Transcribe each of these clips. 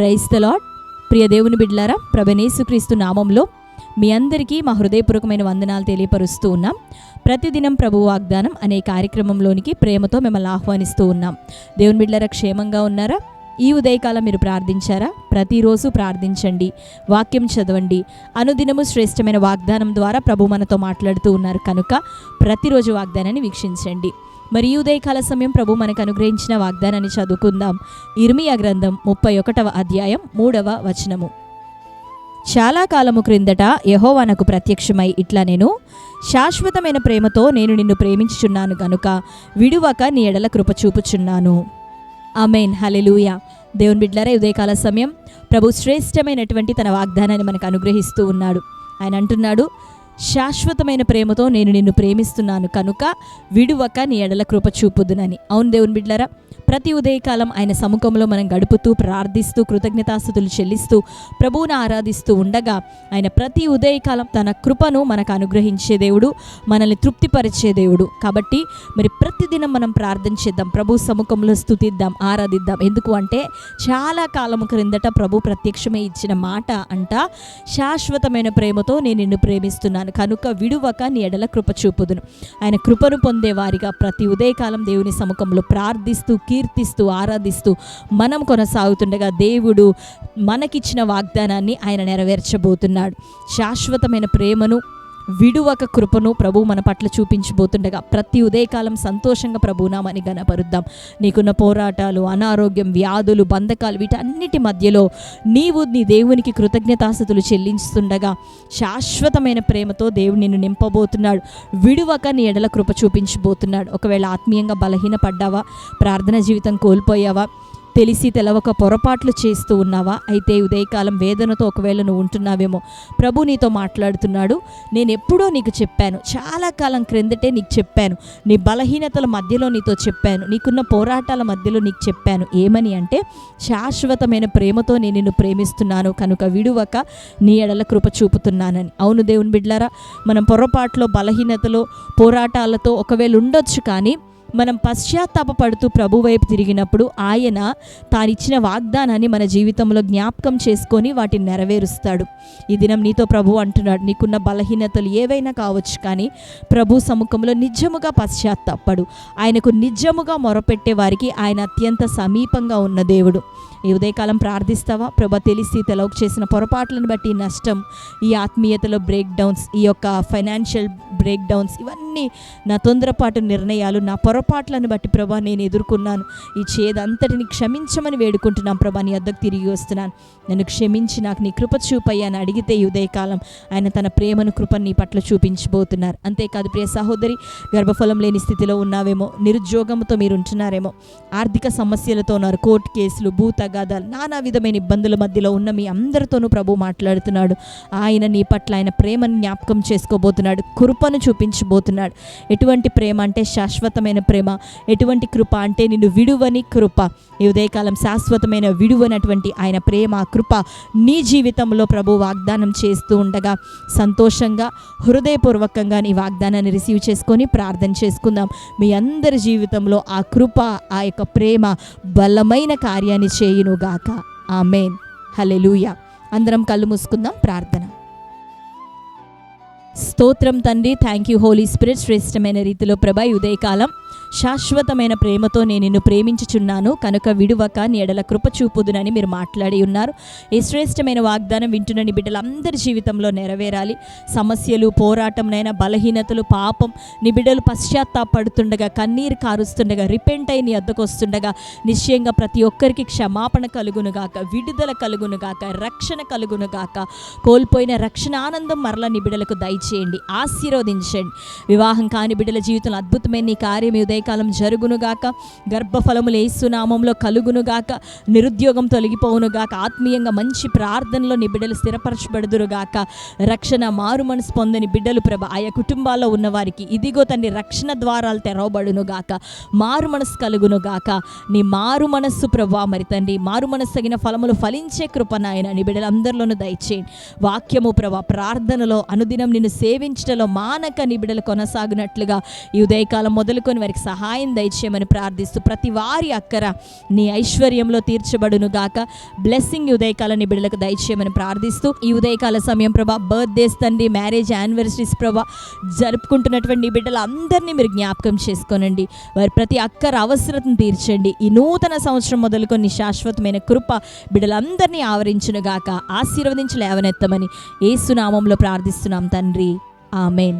Praise the lord. ప్రియ దేవుని బిడ్డలారా, ప్రభువైన యేసుక్రీస్తు నామంలో మీ అందరికీ మా హృదయపూర్వకమైన వందనాలు తెలియపరుస్తూ ఉన్నాం. ప్రతిదినం ప్రభు వాగ్దానం అనే కార్యక్రమంలోనికి ప్రేమతో మిమ్మల్ని ఆహ్వానిస్తూ ఉన్నాం. దేవుని బిడ్డలారా, క్షేమంగా ఉన్నారా? ఈ ఉదయకాలం మీరు ప్రార్థించారా? ప్రతిరోజు ప్రార్థించండి, వాక్యం చదవండి. అనుదినము శ్రేష్టమైన వాగ్దానం ద్వారా ప్రభు మనతో మాట్లాడుతూ ఉన్నారు కనుక ప్రతిరోజు వాగ్దానాన్ని వీక్షించండి. మరి ఈ ఉదయకాల సమయం ప్రభు మనకు అనుగ్రహించిన వాగ్దానాన్ని చదువుకుందాం. ఇర్మియా గ్రంథం 31వ అధ్యాయం 3వ వచనము. చాలా కాలము క్రిందట యెహోవా నాకు ప్రత్యక్షమై ఇట్లా నేను శాశ్వతమైన ప్రేమతో నేను నిన్ను ప్రేమించుచున్నాను గనుక విడువక నీ ఎడల కృప చూపుచున్నాను. ఆమేన్, హల్లెలూయా. దేవుని బిడ్డలారా, ఉదయకాల సమయం ప్రభు శ్రేష్టమైనటువంటి తన వాగ్దానాన్ని మనకు అనుగ్రహిస్తూ ఉన్నాడు. ఆయన అంటున్నాడు, శాశ్వతమైన ప్రేమతో నేను నిన్ను ప్రేమిస్తున్నాను కనుక విడువక నీ ఎడల కృప చూపుదునని. అవును దేవుని బిడ్డలారా, ప్రతి ఉదయకాలం ఆయన సముఖంలో మనం గడుపుతూ ప్రార్థిస్తూ కృతజ్ఞతాస్తుతులు చెల్లిస్తూ ప్రభువును ఆరాధిస్తూ ఉండగా ఆయన ప్రతి ఉదయకాలం తన కృపను మనకు అనుగ్రహించే దేవుడు, మనల్ని తృప్తిపరిచే దేవుడు. కాబట్టి మరి ప్రతిదినం మనం ప్రార్థన చేద్దాం, ప్రభు సముఖంలో స్తుతిద్దాం, ఆరాధిద్దాం. ఎందుకు అంటే చాలా కాలం క్రిందట ప్రభు ప్రత్యక్షమై ఇచ్చిన మాట అంట, శాశ్వతమైన ప్రేమతో నేను నిన్ను ప్రేమిస్తున్నాను కనుక విడువక నీ ఎడల కృప చూపుదును. ఆయన కృపను పొందేవారిగా ప్రతి ఉదయకాలం దేవుని సముఖంలో ప్రార్థిస్తూ కీర్తిస్తూ ఆరాధిస్తూ మనం కొనసాగుతుండగా దేవుడు మనకిచ్చిన వాగ్దానాన్ని ఆయన నెరవేర్చబోతున్నాడు. శాశ్వతమైన ప్రేమను, విడువక కృపను ప్రభు మన పట్ల చూపించబోతుండగా ప్రతి ఉదయకాలం సంతోషంగా ప్రభునామాని గణపరుద్దాం. నీకున్న పోరాటాలు, అనారోగ్యం, వ్యాధులు, బంధకాలు, వీటన్నిటి మధ్యలో నీవు నీ దేవునికి కృతజ్ఞతాస్తుతులు చెల్లించుతుండగా శాశ్వతమైన ప్రేమతో దేవుడు నిన్ను నింపబోతున్నాడు. విడువక నీ ఎడల కృప చూపించబోతున్నాడు. ఒకవేళ ఆత్మీయంగా బలహీనపడ్డావా, ప్రార్థన జీవితం కోల్పోయావా, తెలిసి తెలవక పొరపాట్లు చేస్తూ ఉన్నావా? అయితే ఉదయకాలం వేదనతో ఒకవేళ నువ్వు ఉంటున్నావేమో, ప్రభు నీతో మాట్లాడుతున్నాడు. నేను ఎప్పుడో నీకు చెప్పాను, చాలా కాలం క్రిందటే నీకు చెప్పాను, నీ బలహీనతల మధ్యలో నీతో చెప్పాను, నీకున్న పోరాటాల మధ్యలో నీకు చెప్పాను. ఏమని అంటే, శాశ్వతమైన ప్రేమతో నేను నిన్ను ప్రేమిస్తున్నాను కనుక విడువక నీ ఎడల కృప చూపుతున్నానని. అవును దేవుని బిడ్డలారా, మనం పొరపాట్లో, బలహీనతలో, పోరాటాలతో ఒకవేళ ఉండొచ్చు, కానీ మనం పశ్చాత్తాపపడుతూ ప్రభు వైపు తిరిగినప్పుడు ఆయన తానిచ్చిన వాగ్దానాన్ని మన జీవితంలో జ్ఞాపకం చేసుకొని వాటిని నెరవేరుస్తాడు. ఈ దినం నీతో ప్రభు అంటున్నాడు, నీకున్న బలహీనతలు ఏవైనా కావచ్చు, కానీ ప్రభు సముఖంలో నిజముగా పశ్చాత్తాపడు. ఆయనకు నిజముగా మొరపెట్టే వారికి ఆయన అత్యంత సమీపంగా ఉన్న దేవుడు. ఈ ఉదయకాలం ప్రార్థిస్తావా? ప్రభు తెలిసి తెలవక చేసిన పొరపాట్లను బట్టి నష్టం, ఈ ఆత్మీయతలో బ్రేక్ డౌన్స్, ఈ యొక్క ఫైనాన్షియల్ బ్రేక్ డౌన్స్, ఇవన్నీ నా తొందరపాటు నిర్ణయాలు, నా పొరపాట్లను బట్టి ప్రభా నేను ఎదుర్కొన్నాను. ఈ చేదంతటిని క్షమించమని వేడుకుంటున్నాను ప్రభా, నీ వద్దకు తిరిగి వస్తున్నాను, నన్ను క్షమించి నాకు నీ కృప చూపయ్యా అని అడిగితే ఈ ఉదయకాలం ఆయన తన ప్రేమను, కృపను నీ పట్ల చూపించబోతున్నారు. అంతేకాదు ప్రియ సహోదరి, గర్భఫలం లేని స్థితిలో ఉన్నావేమో, నిరుద్యోగంతో మీరు ఉంటున్నారేమో, ఆర్థిక సమస్యలతో ఉన్నారు, కోర్టు కేసులు, భూతగాదాలు, నానా విధమైన ఇబ్బందుల మధ్యలో ఉన్న మీ అందరితోనూ ప్రభు మాట్లాడుతున్నాడు. ఆయన నీ పట్ల ఆయన ప్రేమను జ్ఞాపకం చేసుకోబోతున్నాడు, కృపను చూపించబోతున్నాడు. ఎటువంటి ప్రేమ అంటే శాశ్వతమైన ప్రేమ. ఎటువంటి కృప అంటే నిన్ను విడువని కృప. ఈ ఉదయకాలం శాశ్వతమైన విడువనటువంటి ఆయన ప్రేమ, కృప నీ జీవితంలో ప్రభు వాగ్దానం చేస్తూ ఉండగా సంతోషంగా, హృదయపూర్వకంగా నీ వాగ్దానాన్ని రిసీవ్ చేసుకొని ప్రార్థన చేసుకుందాం. మీ అందరి జీవితంలో ఆ కృప, ఆ యొక్క ప్రేమ బలమైన కార్యాన్ని చేయునుగాక. ఆమేన్, హల్లెలూయా. అందరం కళ్ళు మూసుకుందాం, ప్రార్థన. స్తోత్రం తండ్రి, థ్యాంక్ యూ హోలీ స్పిరిట్. శ్రేష్టమైన రీతిలో ప్రభా, ఉదయకాలం శాశ్వతమైన ప్రేమతో నేను నిన్ను ప్రేమించుచున్నాను కనుక విడువక నీ ఎడల కృప చూపుదునని మీరు మాట్లాడి ఉన్నారు. ఈ శ్రేష్టమైన వాగ్దానం వింటున్న నీ బిడ్డలందరి జీవితంలో నెరవేరాలి. సమస్యలు, పోరాటంనైనా, బలహీనతలు, పాపం, నీ బిడ్డలు పశ్చాత్తాపడుతుండగా, కన్నీరు కారుస్తుండగా, రిపెంట్ అయి నీ వద్దకు వస్తుండగా నిశ్చయంగా ప్రతి ఒక్కరికి క్షమాపణ కలుగునుగాక, విడుదల కలుగునుగాక, రక్షణ కలుగునుగాక. కోల్పోయిన రక్షణ ఆనందం మరలా నీ బిడ్డలకు దయచేయండి, ఆశీర్వదించండి. వివాహం కాని బిడ్డల జీవితంలో అద్భుతమైన నీ కార్యం ఉదయకాలం జరుగునుగాక. గర్భఫలములు యేసు నామములో కలుగునుగాక. నిరుద్యోగం తొలగిపోవునుగాక. ఆత్మీయంగా మంచి ప్రార్థనలో నీ బిడ్డలు స్థిరపరచబడుదురుగాక. రక్షణ, మారు మనసు పొందని బిడ్డలు ప్రభ, ఆయా కుటుంబాల్లో ఉన్నవారికి ఇదిగో తండ్రి రక్షణ ద్వారాలు తెరవబడునుగాక. మారు మనసు కలుగునుగాక. నీ మారు మనస్సు ప్రభా, మరి తండ్రి మారు మనసు తగిన ఫలములు ఫలించే కృప నాయన నీ బిడ్డలందరిలోనూ దయచేయండి. వాక్యము ప్రభా, ప్రార్థనలో అనుదినం నిన్ను సేవించడంలో మానక నీ బిడ్డలు కొనసాగినట్లుగా ఈ ఉదయకాలం మొదలుకొని వారికి సహాయం దయచేయమని ప్రార్థిస్తూ ప్రతి వారి అక్కర నీ ఐశ్వర్యంలో తీర్చబడును గాక. బ్లెస్సింగ్ ఉదయకాల నీ బిడ్డలకు దయచేయమని ప్రార్థిస్తూ ఈ ఉదయకాల సమయం ప్రభా బర్త్డేస్ తండ్రి, మ్యారేజ్ యానివర్సరీస్ ప్రభా జరుపుకుంటున్నటువంటి నీ బిడ్డలందరినీ మీరు జ్ఞాపకం చేసుకోనండి. వారి ప్రతి అక్కర అవసరతను తీర్చండి. ఈ నూతన సంవత్సరం మొదలుకొని శాశ్వతమైన కృప బిడ్డలందరినీ ఆవరించును గాక. ఆశీర్వదించి లేవనెత్తమని యేసు నామములో ప్రార్థిస్తున్నాం తండ్రి, ఆమేన్.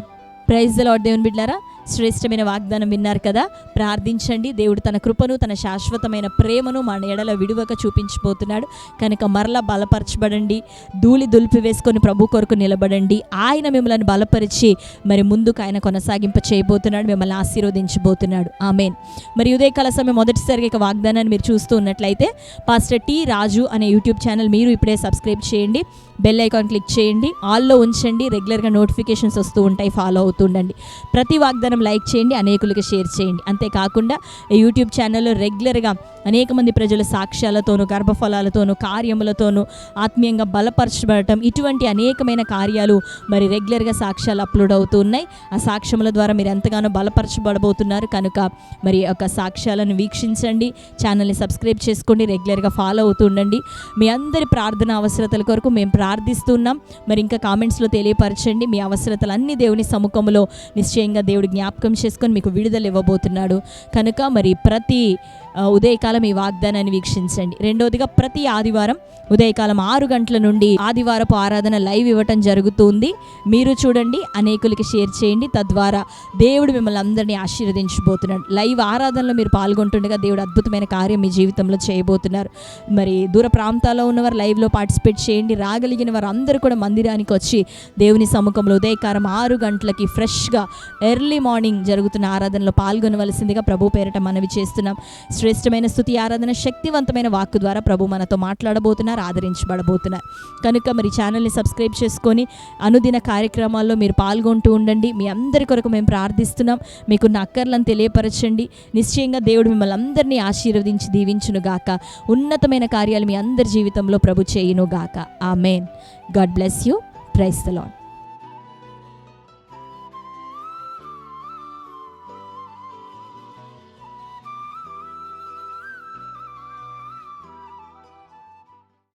Praise the lord. దేవుని బిడ్డలారా, శ్రేష్టమైన వాగ్దానం విన్నారు కదా. ప్రార్థించండి. దేవుడు తన కృపను, తన శాశ్వతమైన ప్రేమను మన ఎడల విడువక చూపించబోతున్నాడు కనుక మరలా బలపరచబడండి. ధూళి దులిపి వేసుకొని ప్రభు కొరకు నిలబడండి. ఆయన మిమ్మల్ని బలపరిచి మరి ముందుకు ఆయన కొనసాగింప చేయబోతున్నాడు, మిమ్మల్ని ఆశీర్వదించబోతున్నాడు. ఆమేన్. మరి ఉదయకాల సమయం మొదటిసారిగా ఇక వాగ్దానాన్ని మీరు చూస్తూ ఉన్నట్లయితే పాస్టర్ టి రాజు అనే యూట్యూబ్ ఛానల్ మీరు ఇప్పుడే సబ్స్క్రైబ్ చేయండి. బెల్ ఐకాన్ క్లిక్ చేయండి, ఆల్లో ఉంచండి. రెగ్యులర్గా నోటిఫికేషన్స్ వస్తూ ఉంటాయి, ఫాలో అవుతుండండి. ప్రతి వాగ్దానం లైక్ చేయండి, అనేకులకు షేర్ చేయండి. అంతేకాకుండా ఈ యూట్యూబ్ ఛానల్లో రెగ్యులర్గా అనేక మంది ప్రజల సాక్ష్యాలతోనూ, గర్భఫలాలతోనూ, కార్యములతోనూ ఆత్మీయంగా బలపరచబడటం, ఇటువంటి అనేకమైన కార్యాలు మరి రెగ్యులర్గా సాక్ష్యాలు అప్లోడ్ అవుతూ ఉన్నాయి. ఆ సాక్ష్యముల ద్వారా మీరు ఎంతగానో బలపరచబడబోతున్నారు కనుక మరి ఒక సాక్ష్యాలను వీక్షించండి, ఛానల్ని సబ్స్క్రైబ్ చేసుకోండి, రెగ్యులర్గా ఫాలో అవుతూ ఉండండి. మీ అందరి ప్రార్థన అవసరతల కొరకు మేము ప్రార్థిస్తున్నాం. మరి ఇంకా కామెంట్స్లో తెలియపరచండి. మీ అవసరతలన్నీ దేవుని సముఖంలో నిశ్చయంగా దేవుడు జ్ఞాపకం చేసుకొని మీకు విడుదల ఇవ్వబోతున్నాడు కనుక మరి ప్రతి ఉదయకాలం ఈ వాగ్దానాన్ని వీక్షించండి. రెండవదిగా ప్రతి ఆదివారం ఉదయకాలం 6 గంటల నుండి ఆదివారపు ఆరాధన లైవ్ ఇవ్వటం జరుగుతుంది. మీరు చూడండి, అనేకులకి షేర్ చేయండి. తద్వారా దేవుడు మిమ్మల్ని అందరినీ ఆశీర్వదించబోతున్నాడు. లైవ్ ఆరాధనలో మీరు పాల్గొంటుండగా దేవుడు అద్భుతమైన కార్యం మీ జీవితంలో చేయబోతున్నారు. మరి దూర ప్రాంతాల్లో ఉన్నవారు లైవ్లో పార్టిసిపేట్ చేయండి. రాగలిగిన వారు అందరూ కూడా మందిరానికి వచ్చి దేవుని సముఖంలో ఉదయకాలం 6 గంటలకి ఫ్రెష్గా ఎర్లీ మార్నింగ్ జరుగుతున్న ఆరాధనలో పాల్గొనవలసిందిగా ప్రభు పేరట మనవి చేస్తున్నాం. శ్రేష్టమైన స్తుతి ఆరాధన, శక్తివంతమైన వాక్కు ద్వారా ప్రభు మనతో మాట్లాడబోతున్నారు, ఆదరించబడబోతున్నారు కనుక మరి ఛానల్ని సబ్స్క్రైబ్ చేసుకొని అనుదిన కార్యక్రమాల్లో మీరు పాల్గొంటూ ఉండండి. మీ అందరి కొరకు మేము ప్రార్థిస్తున్నాం. మీకున్న అక్కర్లను తెలియపరచండి. నిశ్చయంగా దేవుడు మిమ్మల్ని అందరినీ ఆశీర్వదించి దీవించునుగాక. ఉన్నతమైన కార్యాలు మీ అందరి జీవితంలో ప్రభు చేయునుగాక. Amen. God bless you. Praise the lord.